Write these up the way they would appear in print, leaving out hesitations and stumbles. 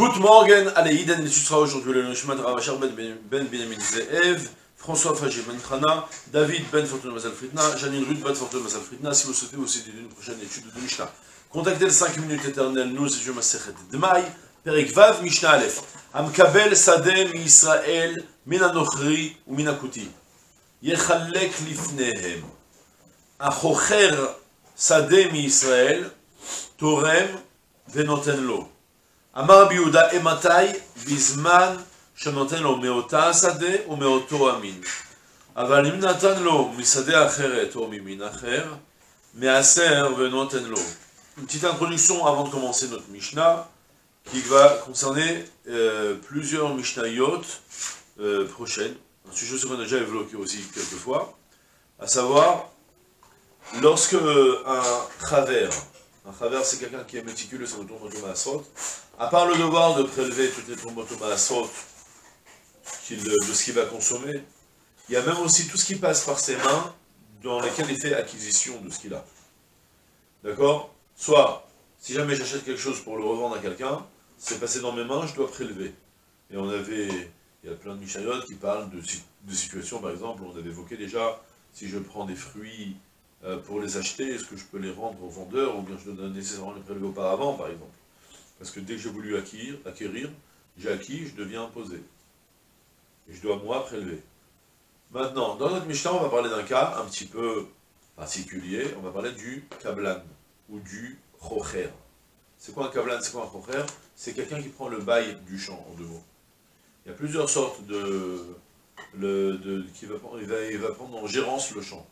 Good morning, allez, Iden, il sera aujourd'hui le Nishmat Ravachar Ben Benjamin Zeev, François Fagé Ben Trana, David Ben Fortuna Mazal Fritna, Janine Ruth Ben Fortuna Mazal Fritna. Si vous souhaitez aussi d'une prochaine étude de Mishnah, contactez le 5 minutes éternelles, nous étudions Masechet Dmaï, Perek Vav Mishnah Aleph, Amkabel Sadeh mi Israël, Min Anochri ou Min Akuti, Yechalek Lifnehem, Achocher Sadeh mi Israël, Torem Venoten Lo. אמר רבי יהודה אימתי בזמן שנותן לו מאותה השדה או מאותו המין. אבל אם נתן לו משדה אחרת או ממין אחר, מעשר ונותן לו. Une petite introduction avant de commencer notre Mishnah qui va concerner plusieurs Mishnayot prochaines, un sujet qu'on a déjà évoqué aussi quelques fois, à savoir lorsque un chaver, c'est quelqu'un qui est méticuleux sur le tour de Maasot, à part le devoir de prélever toutes les trombes Maasot de ce qu'il va consommer, il y a même aussi tout ce qui passe par ses mains dans lesquelles il fait acquisition de ce qu'il a. D'accord? Soit, si jamais j'achète quelque chose pour le revendre à quelqu'un, c'est passé dans mes mains, je dois prélever. Et il y a plein de Mishnayot qui parlent de situations, par exemple, on avait évoqué déjà, si je prends des fruits pour les acheter, est-ce que je peux les rendre au vendeur, ou bien je dois nécessairement les prélever auparavant, par exemple. Parce que dès que j'ai voulu acquérir, j'ai acquis, je deviens imposé. Et je dois, moi, prélever. Maintenant, dans notre Mishnah, on va parler d'un cas un petit peu particulier, on va parler du kablan, ou du chocher. C'est quoi un kablan, c'est quoi un chocher? C'est quelqu'un qui prend le bail du champ, en deux mots. Il y a plusieurs sortes il va prendre en gérance le champ.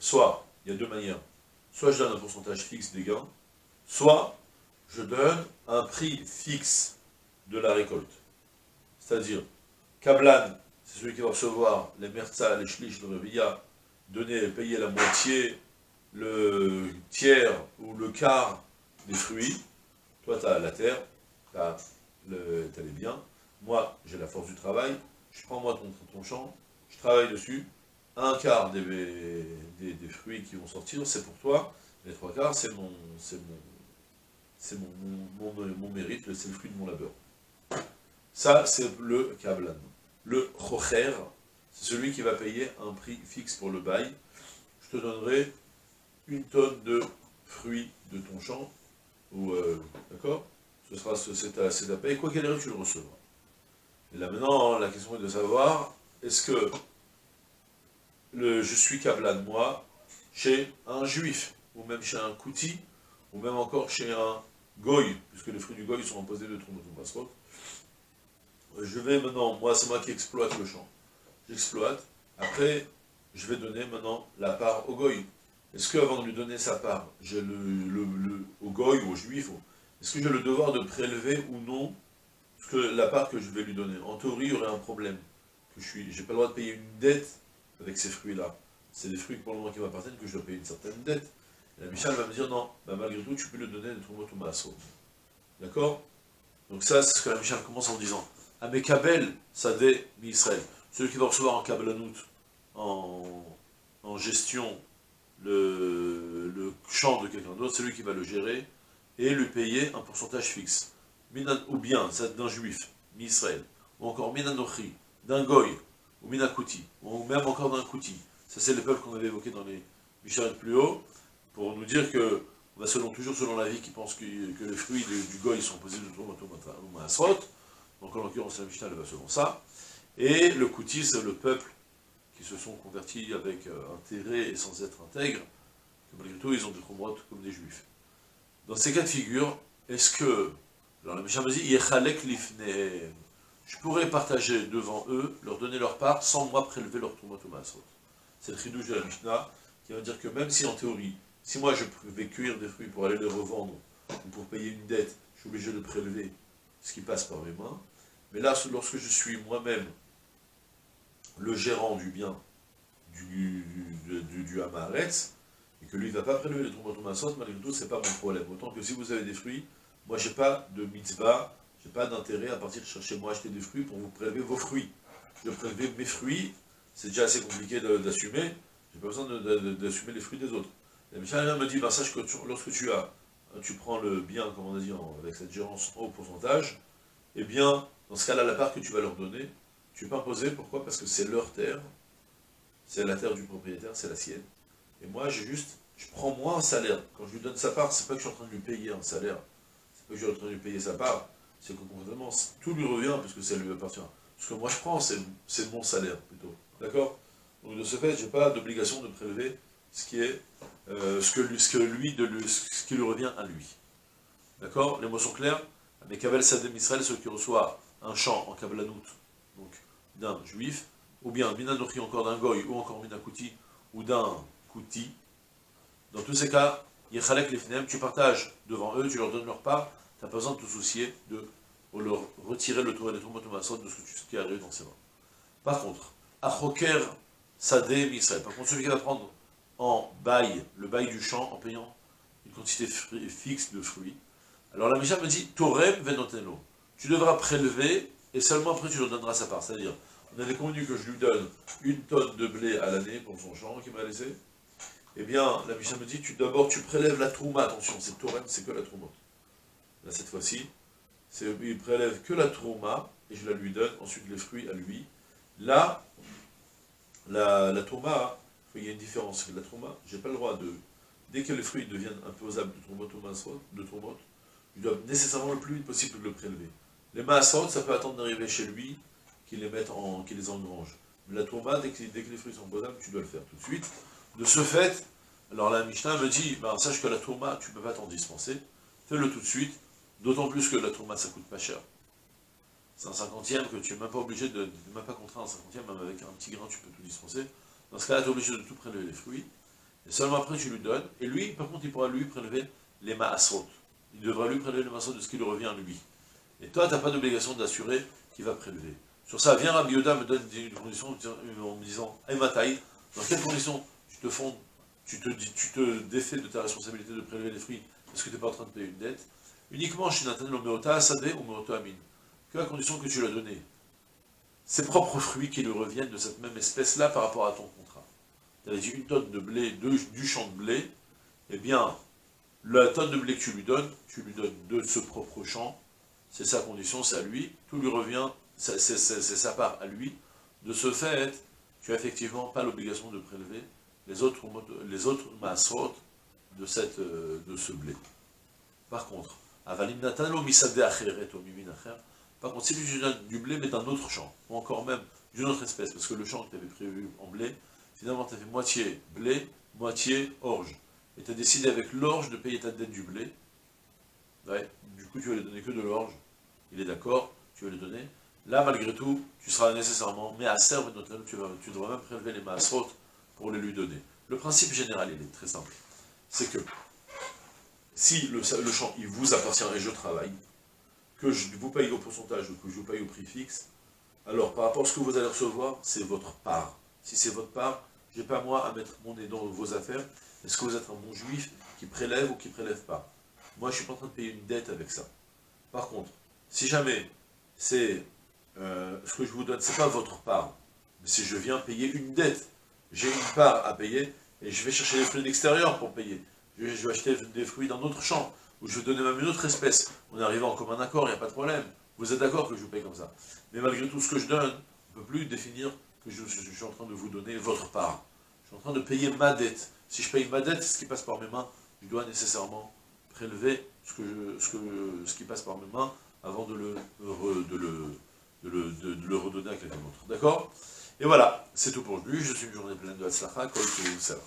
Soit, il y a deux manières, soit je donne un pourcentage fixe des gains, soit je donne un prix fixe de la récolte. C'est-à-dire, Kablan, c'est celui qui va recevoir les merza, les shlish, le reviya, payer la moitié, le tiers ou le quart des fruits. Toi, tu as la terre, tu as les biens. Moi, j'ai la force du travail. Je prends moi ton champ, je travaille dessus. Un quart des fruits qui vont sortir, c'est pour toi. Les trois quarts, c'est mon mérite, c'est le fruit de mon labeur. Ça, c'est le kablan. Le chocher, c'est celui qui va payer un prix fixe pour le bail. Je te donnerai une tonne de fruits de ton champ, ou d'accord, c'est ta paye, quoi qu'il arrive, tu le recevras. Et là maintenant, la question est de savoir, est-ce que je suis kablan, moi, chez un juif, ou même chez un kouti, ou même encore chez un goy, puisque les fruits du goy sont imposés de Tromotou. Je vais maintenant, moi c'est moi qui exploite le champ. J'exploite, après je vais donner maintenant la part au goy. Est-ce qu'avant de lui donner sa part, j'ai au goy ou au juif, est-ce que j'ai le devoir de prélever ou non la part que je vais lui donner? En théorie, il y aurait un problème. J'ai pas le droit de payer une dette avec ces fruits-là. C'est des fruits pour le moment qui m'appartiennent, que je dois payer une certaine dette. Et la Mishnah va me dire, non, malgré tout, tu peux le donner de Tromotou Maasot. D'accord? Donc ça, c'est ce que la Mishnah commence en disant. Amekabel Sadeh mi Israël. Celui qui va recevoir en kablanout, en gestion, le champ de quelqu'un d'autre, c'est lui qui va le gérer et lui payer un pourcentage fixe. Ou bien, d'un juif, mi Israël, ou encore minanochi, d'un goy, ou minakuti, ou même encore d'un kouti. Ça, c'est les peuples qu'on avait évoqués dans les Mishnayot plus haut, pour nous dire que, toujours selon l'avis qui pense que les fruits du goy sont posés de Tromotou Maasot, donc en l'occurrence la Mishnah elle va selon ça, et le kouti c'est le peuple qui se sont convertis avec intérêt et sans être intègres, que malgré tout ils ont des trombotes comme des juifs. Dans ces cas de figure, est-ce que, alors la Mishnah me dit, Yechalek lifnehem, je pourrais partager devant eux, leur donner leur part, sans moi prélever leur Tromotou Maasot. C'est le chidouche de la Mishnah, qui va dire que même si en théorie, si moi je vais cueillir des fruits pour aller les revendre, ou pour payer une dette, je suis obligé de prélever ce qui passe par mes mains, mais là, lorsque je suis moi-même le gérant du bien du Hamaretz, et que lui ne va pas prélever les Tromotou Maasot, malgré tout, c'est pas mon problème. Autant que si vous avez des fruits, moi j'ai pas de mitzvah, j'ai pas d'intérêt à partir de chercher moi acheter des fruits pour vous prélever vos fruits. Je dois prélever mes fruits, c'est déjà assez compliqué d'assumer, j'ai pas besoin d'assumer les fruits des autres. La Mishnah me dit, sache que lorsque tu prends le bien, comme on a dit, avec cette gérance au pourcentage, eh bien, dans ce cas-là, la part que tu vas leur donner, tu ne peux pas imposer, pourquoi? Parce que c'est leur terre, c'est la terre du propriétaire, c'est la sienne. Et moi, je prends moins un salaire. Quand je lui donne sa part, c'est pas que je suis en train de lui payer un salaire, c'est pas que je suis en train de lui payer sa part, c'est que complètement, tout lui revient, puisque ça lui appartient. Ce que moi je prends, c'est mon salaire, plutôt. D'accord? Donc de ce fait, je n'ai pas d'obligation de prélever ce qui est, ce qui lui revient à lui. D'accord? Les mots sont clairs? Mais Kabel Sadem Israël, ceux qui reçoivent un champ en Kablanout, donc d'un juif, ou bien Minanochi encore d'un goy, ou encore Minakouti, ou d'un Kouti, dans tous ces cas, Yechalek Lefnem, tu partages devant eux, tu leur donnes leur part, tu n'as pas besoin de te soucier de leur retirer le tour et les tourments de massot de ce qui arrive dans ses mains. Par contre, Achoker Sadem Israël, par contre celui qui va prendre en bail, le bail du champ, en payant une quantité fixe de fruits, alors la Mishnah me dit, Torem venoteno, tu devras prélever, et seulement après tu leur donneras sa part. C'est-à-dire, on avait convenu que je lui donne 1 tonne de blé à l'année pour son champ qu'il m'a laissé. Eh bien, la Mishnah me dit, d'abord tu prélèves la trouma, attention, c'est Torem, c'est que la trouma. Là, cette fois-ci, il prélève que la trouma, et je la lui donne, ensuite les fruits à lui. Là, la trouma, il y a une différence. La trouma, j'ai pas le droit de, dès que les fruits deviennent imposables de troumot ou maasrot, je dois nécessairement le plus vite possible le prélever. Les maasrot, ça peut attendre d'arriver chez lui, qu'il les engrange. Mais la trouma, dès que les fruits sont imposables, tu dois le faire tout de suite. De ce fait, alors la Mishnah me dit, ben, sache que la trouma, tu ne peux pas t'en dispenser, fais-le tout de suite, d'autant plus que la trouma, ça coûte pas cher. C'est un cinquantième que tu n'es même pas obligé de, même pas contraint un cinquantième, même avec un petit grain, tu peux tout dispenser. Dans ce cas-là, tu es obligé de tout prélever les fruits, et seulement après tu lui donnes, et lui, par contre, il pourra lui prélever les maasrot. Il devra lui prélever les maasrot de ce qui lui revient à lui. Et toi, tu n'as pas d'obligation d'assurer qu'il va prélever. Sur ça, viens Rabbi Yehuda me donne une condition en me disant, Matai, dans quelles conditions tu te défais de ta responsabilité de prélever les fruits parce que tu n'es pas en train de payer une dette? Uniquement chez Nathan l'Omeota Asadeh ou Meota Amin, que à condition que tu lui as donné ses propres fruits qui lui reviennent de cette même espèce-là par rapport à ton contrat. Tu avais dit 1 tonne de blé, du champ de blé, eh bien, la tonne de blé que tu lui donnes de ce propre champ, c'est sa condition, c'est à lui, tout lui revient, c'est sa part à lui. De ce fait, tu n'as effectivement pas l'obligation de prélever les autres maasrot de ce blé. Par contre, avalim natano misade acheret ou mimin acher, par contre, si tu donnes du blé, mais d'un autre champ, ou encore même d'une autre espèce, parce que le champ que tu avais prévu en blé, finalement tu as fait moitié blé, moitié orge. Et tu as décidé avec l'orge de payer ta dette du blé. Ouais, du coup, tu vas lui donner que de l'orge. Il est d'accord, tu vas lui donner. Là, malgré tout, tu seras nécessairement, mais à serve notre tu devras même prélever les maasrot pour les lui donner. Le principe général, il est très simple. C'est que si le champ, il vous appartient et je travaille, que je vous paye au pourcentage ou que je vous paye au prix fixe, alors par rapport à ce que vous allez recevoir, c'est votre part. Si c'est votre part, je n'ai pas moi à mettre mon nez dans vos affaires. Est-ce que vous êtes un bon juif qui prélève ou qui ne prélève pas? Moi, je ne suis pas en train de payer une dette avec ça. Par contre, si jamais c'est ce que je vous donne, ce n'est pas votre part, mais si je viens payer une dette, j'ai une part à payer et je vais chercher des fruits de l'extérieur pour payer. Je vais acheter des fruits d'un autre champ, ou je vais donner même une autre espèce. On est arrivé en commun accord, il n'y a pas de problème. Vous êtes d'accord que je vous paye comme ça. Mais malgré tout ce que je donne, on ne peut plus définir que je suis en train de vous donner votre part. Je suis en train de payer ma dette. Si je paye ma dette, ce qui passe par mes mains, je dois nécessairement prélever ce qui passe par mes mains avant de le redonner à quelqu'un d'autre. D'accord? Et voilà, c'est tout pour aujourd'hui. Je suis une journée pleine de Hatzlacha, Kol Tov, ça va.